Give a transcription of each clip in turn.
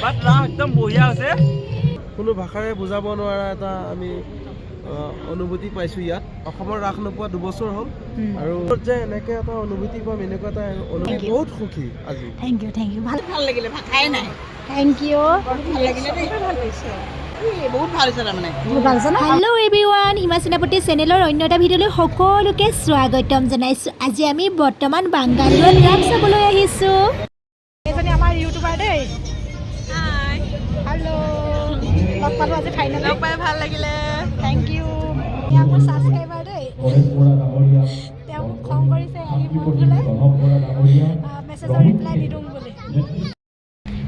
ৰাস একদম বঢ়িয়া হৈছে। কোনো ভাষাৰে বুজাব নোৱাৰা এটা আমি অনুভূতি পাইছোঁ ইয়াত। অসমৰ ৰাস নোপোৱা 2 বছৰ হ'ল আৰু যে এনেকৈ এটা অনুভূতি পাম, এনেকুৱা এটা অনুভূতি বহুত সুখী আজি। থেংক ইউ ভাল লাগিলে, ভাষাই নাই। থেংক ইউ ভাল লাগিলে দেই, ভাল পাইছোঁ। বহুত ভাল হৈছে তাৰমানে। হেল্ল' এভৰিৱান, হিমা সেনাপতি চেনেলৰ অন্য এটা ভিডিঅ'লৈ সকলোকে স্বাগতম জনাইছোঁ। আজি আমি বৰ্তমান বাংগালোৰত ৰাস চাবলৈ আহিছোঁ। এজনী আমাৰ ইউটিউবাৰ দেই। হেল্ল' লগ পালোঁ আজি ফাইনেল। লগ পাই ভাল লাগিলে। Thank U. মোৰ ছাবস্ক্ৰাইবাৰ দেই, তেওঁ মোক খং কৰিছে আহি মোৰ বোলে মেছেজৰ ৰিপ্লাই নিদিওঁ বুলি।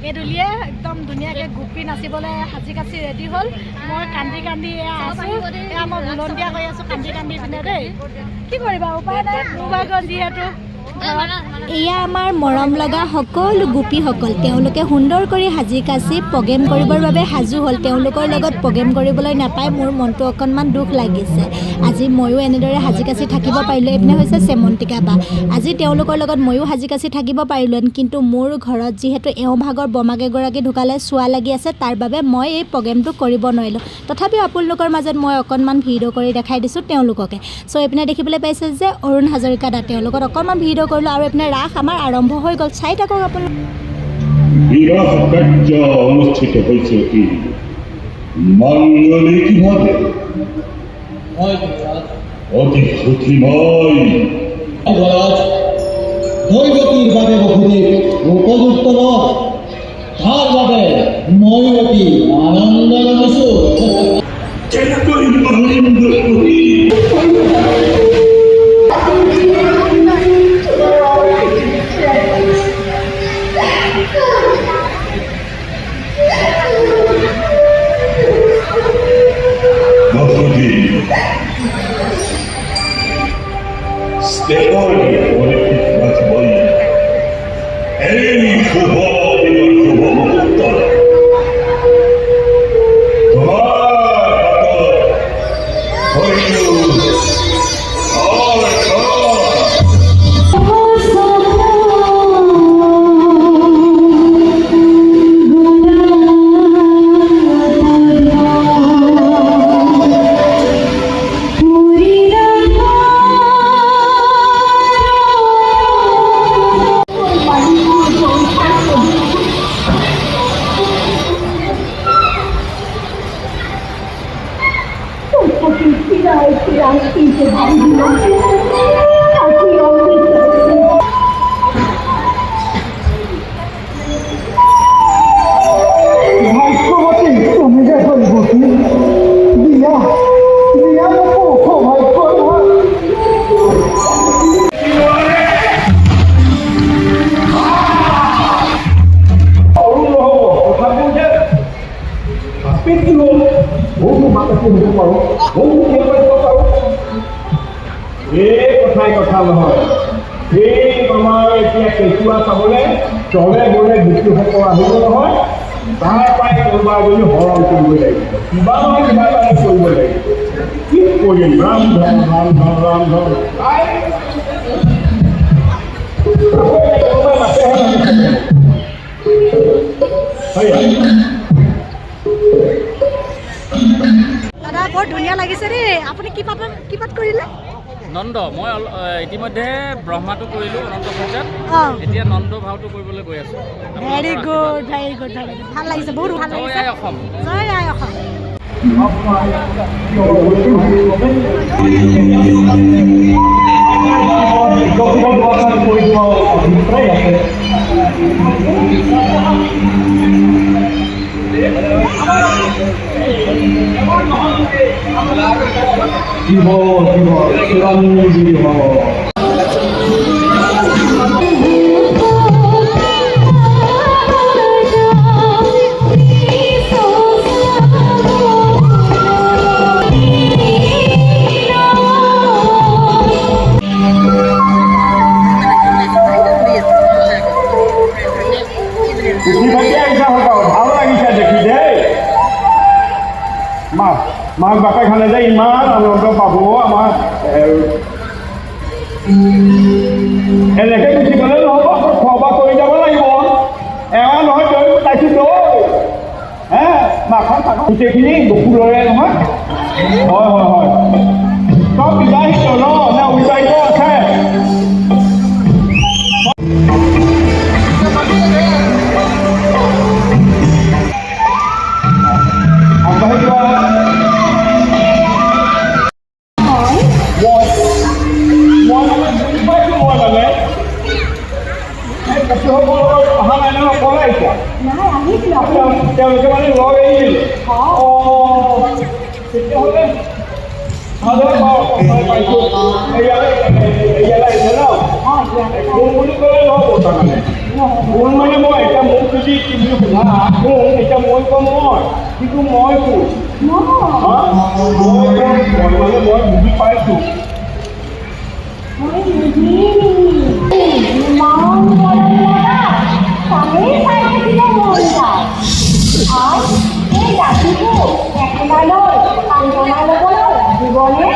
এই দুলিয়ে একদম ধুনীয়াকৈ গোপি নাচিবলৈ সাজি কাচি ৰেডি হ'ল। মই কান্দি কান্দি এয়া আছোঁ, এয়া মই বুলন্দিয়া কৰি আছোঁ কান্দি কান্দি পিনে দেই। কি কৰিবা, উপায় নাই, মোবাইল যিহেতু। এয়া আমাৰ মৰম লগা সকলো গোপীসকল, তেওঁলোকে সুন্দৰ কৰি সাজি কাচি প্ৰগ্ৰেম কৰিবৰ বাবে সাজু হ'ল। তেওঁলোকৰ লগত প্ৰগ্ৰেম কৰিবলৈ নাপায় মোৰ মনটো অকণমান দুখ লাগিছে। আজি ময়ো এনেদৰে সাজি কাচি থাকিব পাৰিলোঁ। এইপিনে হৈছে চেমন্তিকা বা। আজি তেওঁলোকৰ লগত ময়ো সাজি কাচি থাকিব পাৰিলোঁ, কিন্তু মোৰ ঘৰত যিহেতু এওঁ ভাগৰ বমাক এগৰাকী ঢুকালে, চোৱা লাগি আছে, তাৰ বাবে মই এই প্ৰগ্ৰেমটো কৰিব নোৱাৰিলোঁ। তথাপিও আপোনালোকৰ মাজত মই অকণমান ভিডিঅ' কৰি দেখাই দিছোঁ তেওঁলোককে। চ' এইপিনে দেখিবলৈ পাইছে যে অৰুণ হাজৰিকা দা, তেওঁলোকত অকণমান ভিডিঅ' কৰিলোঁ আৰু এইপিনে ৰাস আমাৰ আৰম্ভ হৈ গ'ল। চাই থাকক আপোনালোক। বিরাট কার্য অনুষ্ঠিত হয়েছে কি মাঙ্গলিকভাবে অতি সুখীময় দৈবতীর বাবে বহুদেব উপযুক্ত তার বাবে মই অতি আনন্দ জানিছোঁ। কথা নহয়, সেই আমাৰ এতিয়া কেঁচুৱা চাবলৈ চলে গ'লে মৃত্যুসকল আহিব নহয়, তাৰ পৰাই কোনোবা এজনী হৰণ কৰিব লাগিব, কিবা নহয় কিবা এটা কৰিব লাগিব। কি কৰিম? ৰাম ধন ৰাম ধন ৰাম ধন দাদা বৰ ধুনীয়া লাগিছে দেই। আপুনি কি পাত কৰিলে? নন্দ। মই ইতিমধ্যে ব্ৰহ্মাটো কৰিলোঁ অনন্ত পৰ্যায়ত, এতিয়া নন্দ ভাওটো কৰিবলৈ গৈ আছোঁ। Very good very good very good, ভাল লাগিছে, বহুত ভাল লাগিছে। জয় আই অসম। জয় আই অসম। শিৱ শিৱ চিৰঞ্জীৱী হ'ব। ভাল লাগিছে দেখি দেই। মাক বাপেক খালে যে ইমান আনন্দ পাব আমাৰ এনেকৈ গুচি গ'লে নহ'ব, খোৱা বোৱা কৰি যাব লাগিব। এৱা নহয় তই তাইছোঁ তই গোটেইখিনি বকুলৰে নহয় হয় হয় হয় চব বিবাহিত ন নে অবিবাহিত আছে তেওঁলোকে মানে লগ এৰিল তেতিয়াহ'লে কোন বুলি ক'লে নহ'ব তাৰমানে কোন মানে মই এতিয়া মোক যদি তুমি সোধা কোন এতিয়া মই ক'ম মই কিন্তু মই কোন মানে মই বুজি পাইছোঁ আর এই জাতিটো একেবালৈ সান্তনা ল'বলৈ দিবনে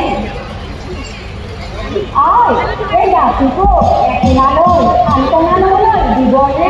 আৰু এই জাতিটো একেবালৈ সান্তনা ল'বলৈ দিবনে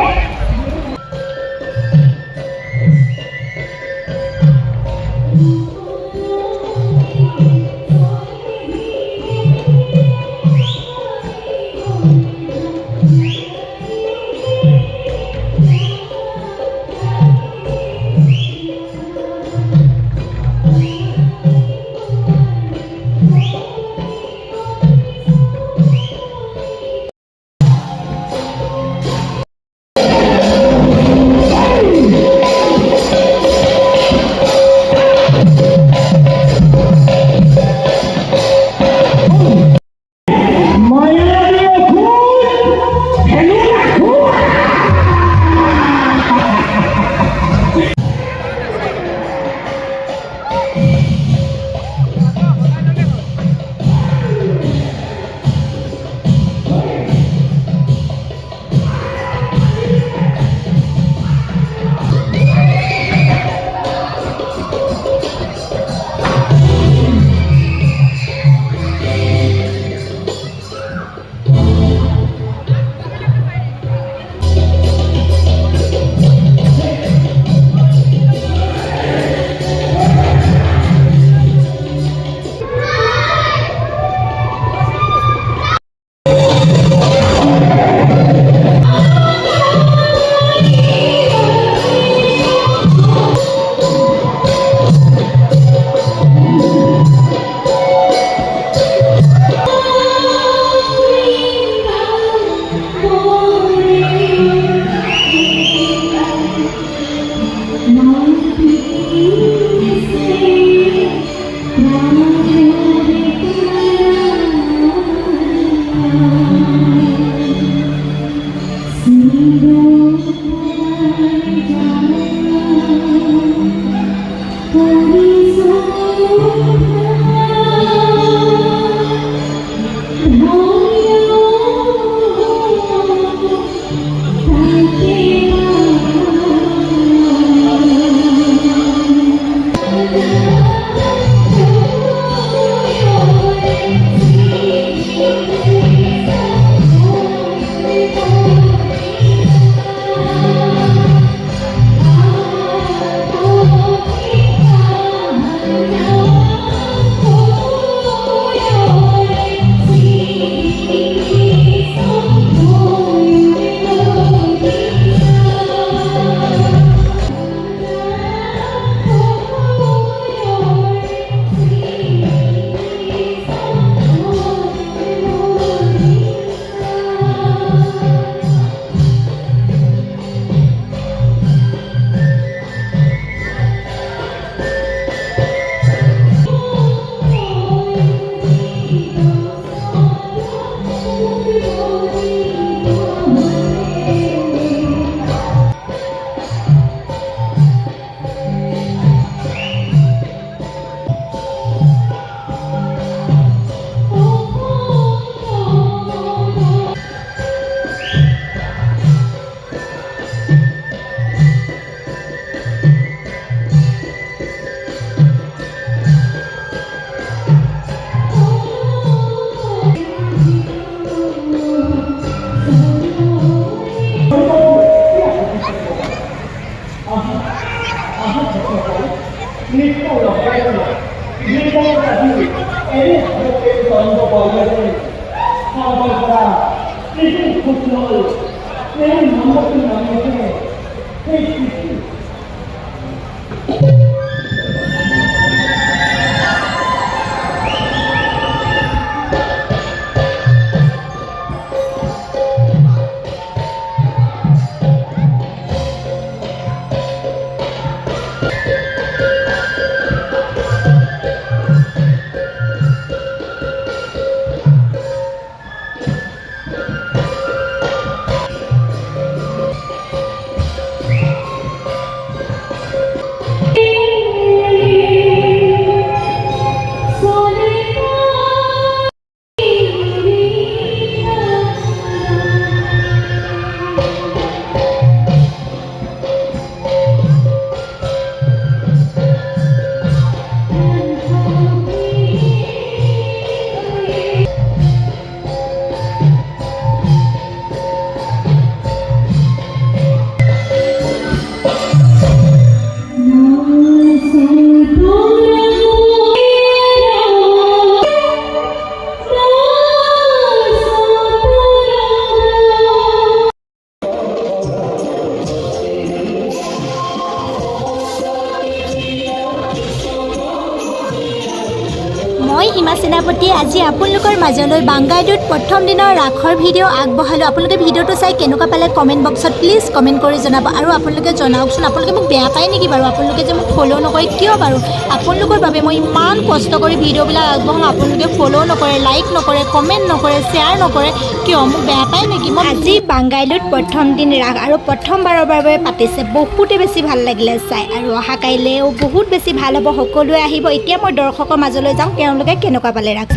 মই হিমা সেনাপতি আজি আপোনালোকৰ মাজলৈ বাংগাইলুত প্ৰথম দিনৰ ৰাসৰ ভিডিঅ' আগবঢ়ালোঁ। আপোনালোকে ভিডিঅ'টো চাই কেনেকুৱা পালে কমেণ্ট বক্সত প্লিজ কমেণ্ট কৰি জনাব। আৰু আপোনালোকে জনাওকচোন আপোনালোকে মোক বেয়া পায় নেকি বাৰু? আপোনালোকে যে মোক ফ'ল' নকৰে কিয় বাৰু? আপোনালোকৰ বাবে মই ইমান কষ্ট কৰি ভিডিঅ'বিলাক আগবঢ়াওঁ, আপোনালোকে ফ'ল' নকৰে, লাইক নকৰে, কমেণ্ট নকৰে, শ্বেয়াৰ নকৰে কিয়? মোক বেয়া পায় নেকি? মই আজি বাংগাইলুত প্ৰথম দিন ৰাস আৰু প্ৰথমবাৰৰ বাবে পাতিছে, বহুতে বেছি ভাল লাগিলে চাই। আৰু অহা কাইলৈও বহুত বেছি ভাল হ'ব, সকলোৱে আহিব। এতিয়া মই দৰ্শকৰ মাজলৈ যাওঁ, তেওঁলোকে কেনেকুৱা পালে ৰাস।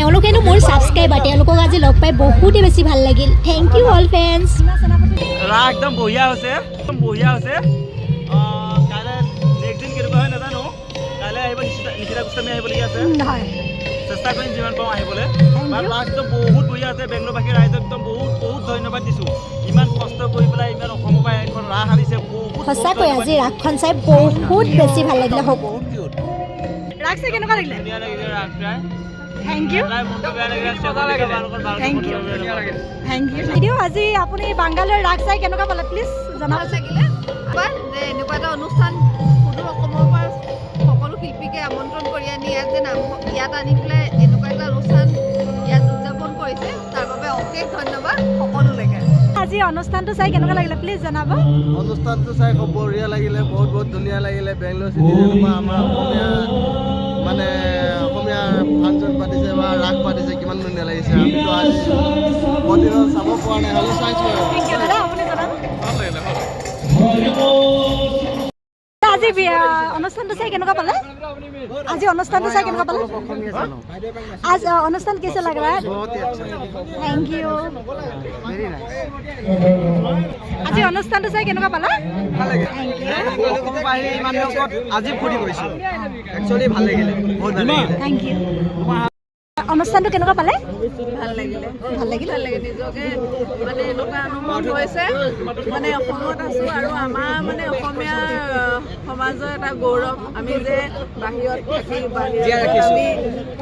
এওঁলোকেনো মোৰ ছাবস্ক্ৰাইবাৰ, তেওঁলোকক আজি লগ পাই বহুতেই বেছি ভাল লাগিল। Thank you all friends. Raas একদম বঢ়িয়া হৈছে, একদম বঢ়িয়া হৈছে। কাইলৈ নেক্সট দিন কেনেকুৱা হয় নাজানো। কাইলৈ আহিব নিশিতা গোস্বামী আহিবলগীয়া আছে। হয়, চেষ্টা কৰিম যিমান পাওঁ আহিবলৈ। ৰাস একদম বহুত বঢ়িয়া আছে। বেংগলোৰবাসী ৰাইজক একদম বহুত বহুত ধন্যবাদ দিছোঁ। ইমান কষ্ট কৰি পেলাই ইমান অসমৰ পৰা এখন ৰাস আনিছে। বহুত সঁচাকৈ আজি ৰাসখন চাই বহুত বেছি ভাল লাগিলে। ৰাস চাই কেনেকুৱা লাগিলে? ধুনীয়া লাগিলে ৰাস চাই। Thank you. মনটো বেয়া লাগিলে। Thank you. Thank you. বাইদেউ আজি আপুনি বাংগালোৰ ৰাস চাই কেনেকুৱা পালে প্লিজ জনাব। থাকিলে যে এনেকুৱা এটা অনুষ্ঠান সুদূৰ অসমৰ পৰা সকলো শিল্পীকে আমন্ত্ৰণ কৰি আনি ইয়াত আনি পেলাই এনেকুৱা এটা অনুষ্ঠান ইয়াত উদযাপন কৰিছে, তাৰ বাবে অশেষ ধন্যবাদ সকলোলৈকে। আজি অনুষ্ঠানটো চাই কেনেকুৱা লাগিলে প্লিজ জনাব। অনুষ্ঠানটো চাই খুব বঢ়িয়া লাগিলে, বহুত বহুত ধুনীয়া লাগিলে। বেংগলোৰ চিটিজেনৰ পৰা আমাৰ অসমীয়া ফাংচন পাতিছে বা ৰাস পাতিছে, কিমান ধুনীয়া লাগিছে। আমিতো আজি বহুত দিনত চাব পৰা নাই, হ'লেও চাইছোঁ। দাদা আপুনি জনাব। আজি অনুষ্ঠানটো চাই কেনেকুৱা পালে? আজি অনুষ্ঠানটো চাই কেনেকুৱা পালে? आज অনুষ্ঠান कैसे लग रहा है? बहुत ही अच्छा। Thank you. Very nice. আজি অনুষ্ঠানটো চাই কেনেকুৱা পালে? ভাল লাগিল। অসমৰ বাহিৰে ইমান লগত আজি ফুৰি গৈছোঁ, একচুৱেলি ভাল লাগিলে, বহুত ভাল লাগিলে। Thank you. অনুষ্ঠানটো কেনেকুৱা পালে? ভাল লাগিলে, ভাল লাগিলে। ভাল লাগে। নিজকে মানে এনেকুৱা অনুভৱ হৈছে মানে অসমত আছোঁ আৰু আমাৰ মানে অসমীয়া সমাজৰ এটা গৌৰৱ। আমি যে বাহিৰত থাকি আমি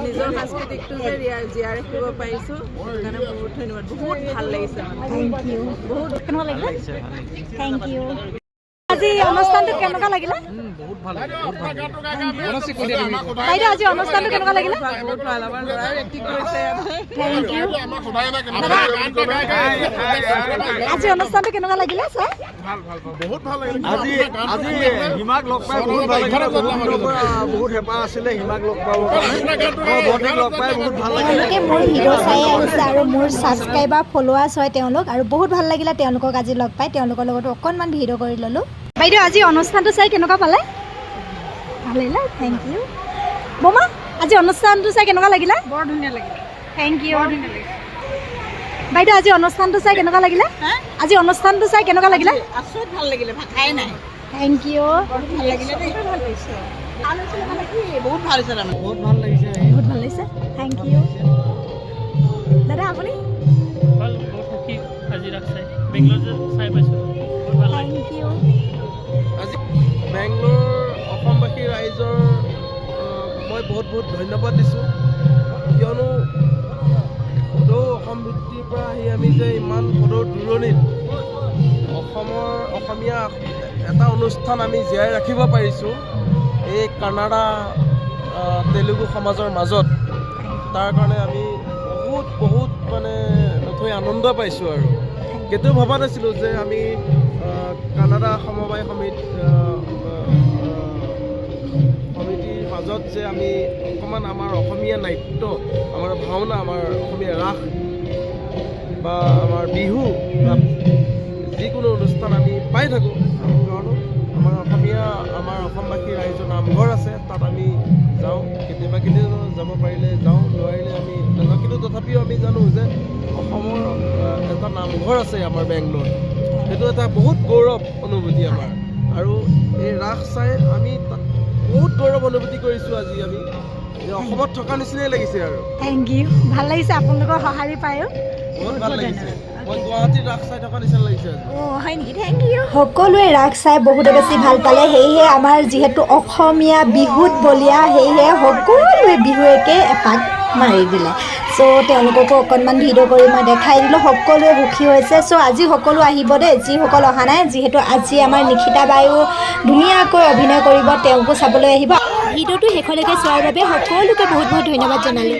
নিজৰ সাংস্কৃতিকটো যে জীয়াই ৰাখিব পাৰিছোঁ, সেইকাৰণে বহুত ধন্যবাদ। বহুত ভাল লাগিছে মানে। Thank you. বহুত কেনেকুৱা লাগিলে? Thank you. আজি অনুষ্ঠানটো কেনেকুৱা লাগিলে? বহুত ভাল লাগিলে, বহুত ভাল লাগিলে। বাইদেউ আজি অনুষ্ঠানটো কেনেকুৱা লাগিলে? বহুত ভাল। আমাৰ ল'ৰাই এক্টিং কৰিছে। Thank you. আজি অনুষ্ঠানটো কেনেকুৱা লাগিলে ছাৰ? আজি হিমাক লগ পাই বহুত ভাল লাগিলে। বহুত হেঁপাহ আছিলে হিমাক লগ পাবৰ কাৰণে। বৰদিক লগ পাই বহুত ভাল লাগিলে। তেওঁলোকে মোৰ ভিডিঅ' চাই আহিছে আৰু মোৰ ছাবস্ক্ৰাইবাৰ ফলোৱাৰ্ছ হয় তেওঁলোক, আৰু বহুত ভাল লাগিলে তেওঁলোকক আজি লগ পাই। তেওঁলোকৰ লগতো অকণমান ভিডিঅ' কৰি ল'লোঁ। বাইদেউ আজি অনুষ্ঠানটো চাই কেনেকুৱা পালে? ভাল লাগিলে, থেংক ইউ। বমা আজি অনুষ্ঠানটো চাই কেনেকুৱা লাগিলে? বৰ ধুনীয়া লাগিলে। Thank you. বাইদেউ আজি অনুষ্ঠানটো চাই কেনেকুৱা লাগিলে? আজি অনুষ্ঠানটো চাই কেনেকুৱা লাগিলে? আচৰিত ভাল লাগিলে, ভাষাই নাই। Thank you. ভাল লাগিলে দেই। ভাল লাগিছে। ভাল হৈছিলে মানে কি বহুত ভাল হৈছে তাৰমানে। বহুত ভাল লাগিছে। বহুত ভাল লাগিছে, থেংক ইউ। দাদা আপুনি? বহুত সুখী আজি ৰাস চাই। বেংগলোৰ চাই বহুত বহুত ধন্যবাদ দিছোঁ, কিয়নো সদৌ অসম ভিত্তিৰ পৰা আহি আমি যে ইমান সদৌ দূৰণিত অসমীয়া এটা অনুষ্ঠান আমি জীয়াই ৰাখিব পাৰিছোঁ এই কানাডা তেলেগু সমাজৰ মাজত, তাৰ কাৰণে আমি বহুত মানে নথৈ আনন্দ পাইছোঁ। আৰু কেতিয়াও ভবা নাছিলোঁ যে আমি কানাডা সমবায় সমিতিৰ মাজত যে আমি অকণমান আমাৰ অসমীয়া নাট্য, আমাৰ ভাওনা, আমাৰ অসমীয়া ৰাস বা আমাৰ বিহু বা যিকোনো অনুষ্ঠান আমি পাই থাকোঁ, কিয়নো আমাৰ অসমবাসী ৰাইজৰ নামঘৰ আছে, তাত আমি যাওঁ, কেতিয়াবা যাব পাৰিলে যাওঁ, নোৱাৰিলে আমি নাযাওঁ, কিন্তু তথাপিও আমি জানো যে অসমৰ এটা নামঘৰ আছে আমাৰ বেংগলোৰ, সেইটো এটা বহুত গৌৰৱ অনুভূতি আমাৰ। আৰু এই ৰাস চাই আমি তাত বহুত গৌৰৱ অনুভূতি কৰিছোঁ। আজি আমি অসমত থকা নিচিনাই লাগিছে। আৰু থেংক ইউ, ভাল লাগিছে আপোনালোকৰ সঁহাৰি পায়ো, বহুত ভাল লাগিছে। মই গুৱাহাটীত ৰাস চাই থকা নিচিনা লাগিছে। হয় নেকি? Thank you. সকলোৱে ৰাস চাই বহুতে বেছি ভাল পালে, সেয়েহে আমাৰ যিহেতু অসমীয়া বিহুত বলীয়া, সেয়েহে সকলোৱে বিহুৱেকে এপাক মাৰি দিলে। চ' তেওঁলোককো অকণমান ভিডিঅ' কৰি মই দেখাই দিলোঁ, সকলোৱে সুখী হৈছে। চ' আজি সকলো আহিব দেই, যিসকল অহা নাই, যিহেতু আজি আমাৰ নিশিতা বায়ো ধুনীয়াকৈ অভিনয় কৰিব, তেওঁকো চাবলৈ আহিব। ভিডিঅ'টো শেষলৈকে চোৱাৰ বাবে সকলোকে বহুত বহুত ধন্যবাদ জনালোঁ।